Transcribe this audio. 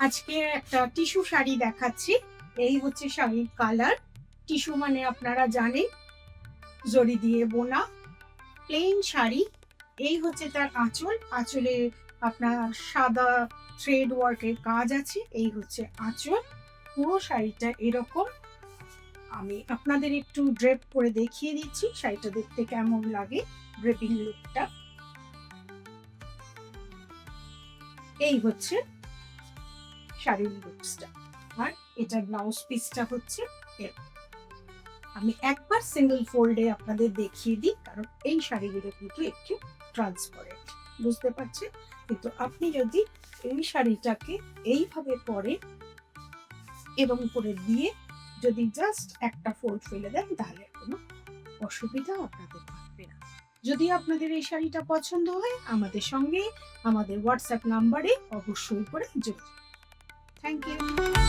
আজকে একটা টিস্যু শাড়ি দেখাচ্ছি। এই হচ্ছে শাড়ির কালার। টিস্যু মানে আপনারা জানেন, জরি দিয়ে বোনা প্লেন শাড়ি। এই হচ্ছে তার আঁচল। আঁচলে আপনার সাদা থ্রেড ওয়ার্কের কাজ আছে। এই হচ্ছে আঁচল। পুরো শাড়িটা এরকম। আমি আপনাদের একটু ড্রেপ করে দেখিয়ে দিচ্ছি শাড়িটা দেখতে কেমন লাগে, ড্রেপিং লুকটা। এই হচ্ছে শাড়ির লুকসটা। আর এটা ব্লাউজ পিসটা হচ্ছে এরকম। আমি একবার সিঙ্গেল ফোল্ডে আপনাদের দেখিয়ে দিই, কারণ এই শাড়িগুলো কিন্তু একটু ট্রান্সপারেন্ট, বুঝতে পারছেন। কিন্তু আপনি যদি এই শাড়িটাকে এইভাবে পরেন এবং উপরে দিয়ে যদি জাস্ট একটা ফোল্ড ফেলে দেন, তাহলে কোনো অসুবিধা আপনাদের থাকবে না। যদি আপনাদের এই শাড়িটা পছন্দ হয়, আমাদের সঙ্গে আমাদের হোয়াটসঅ্যাপ নাম্বারে অবশ্যই করে যোগাযোগ। Thank you.